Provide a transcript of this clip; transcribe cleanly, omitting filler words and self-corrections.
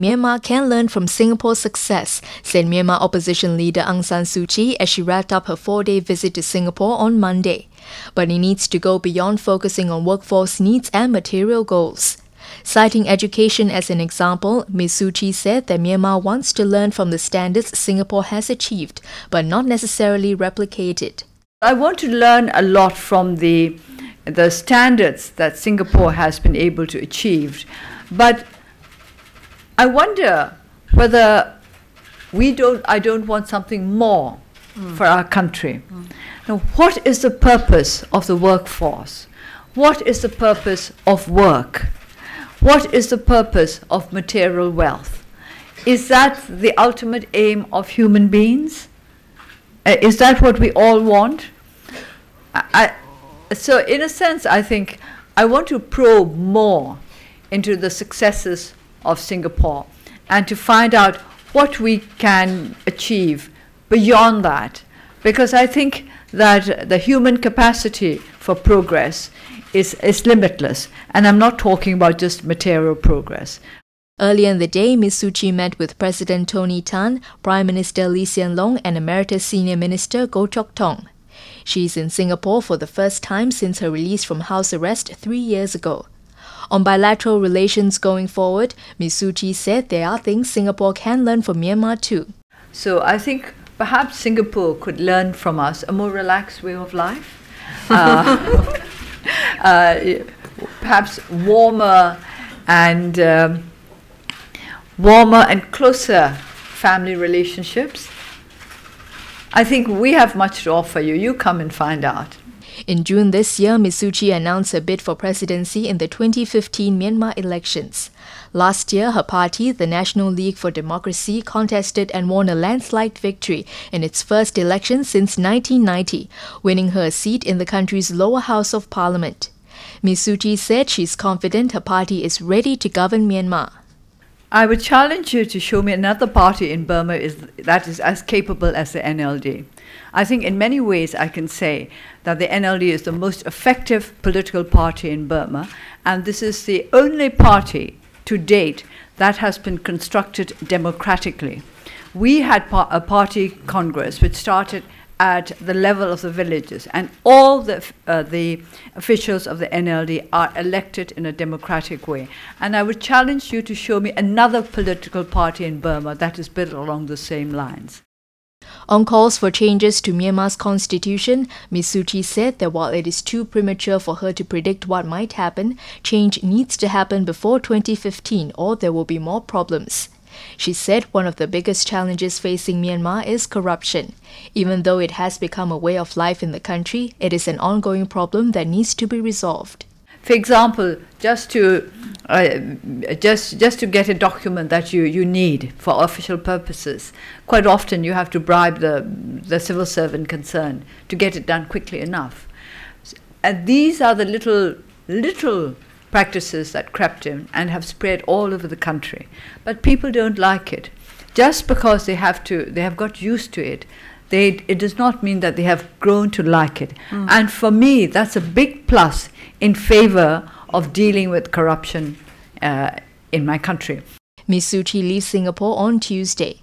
Myanmar can learn from Singapore's success, said Myanmar opposition leader Aung San Suu Kyi as she wrapped up her 4-day visit to Singapore on Monday. But it needs to go beyond focusing on workforce needs and material goals. Citing education as an example, Ms. Suu Kyi said that Myanmar wants to learn from the standards Singapore has achieved, but not necessarily replicate it. I want to learn a lot from the standards that Singapore has been able to achieve, but I wonder whether I don't want something more for our country. Now, what is the purpose of the workforce? What is the purpose of work? What is the purpose of material wealth? Is that the ultimate aim of human beings? Is that what we all want? So in a sense, I think I want to probe more into the successes of Singapore and to find out what we can achieve beyond that, because I think that the human capacity for progress is limitless, and I'm not talking about just material progress. Earlier in the day, Ms. Suu Kyi met with President Tony Tan, Prime Minister Lee Hsien Loong and Emeritus Senior Minister Goh Chok Tong. She is in Singapore for the first time since her release from house arrest 3 years ago. On bilateral relations going forward, Ms. Suu Kyi said there are things Singapore can learn from Myanmar too. So I think perhaps Singapore could learn from us a more relaxed way of life, perhaps warmer and closer family relationships. I think we have much to offer you. You come and find out. In June this year, Ms. Suu Kyi announced her bid for presidency in the 2015 Myanmar elections. Last year, her party, the National League for Democracy, contested and won a landslide victory in its first election since 1990, winning her a seat in the country's lower house of parliament. Ms. Suu Kyi said she's confident her party is ready to govern Myanmar. I would challenge you to show me another party in Burma that is as capable as the NLD. I think in many ways I can say that the NLD is the most effective political party in Burma, and this is the only party to date that has been constructed democratically. We had a party congress which started at the level of the villages, and all the officials of the NLD are elected in a democratic way. And I would challenge you to show me another political party in Burma that is built along the same lines. On calls for changes to Myanmar's constitution, Ms. Suu Kyi said that while it is too premature for her to predict what might happen, change needs to happen before 2015 or there will be more problems. She said one of the biggest challenges facing Myanmar is corruption. Even though it has become a way of life in the country, it is an ongoing problem that needs to be resolved. For example, just to get a document that you need for official purposes, quite often you have to bribe the civil servant concerned to get it done quickly enough. And these are the little practices that crept in and have spread all over the country. But people don't like it. Just because they have got used to it, it does not mean that they have grown to like it. And for me, that's a big plus in favor of dealing with corruption in my country. Ms. Suu Kyi leaves Singapore on Tuesday.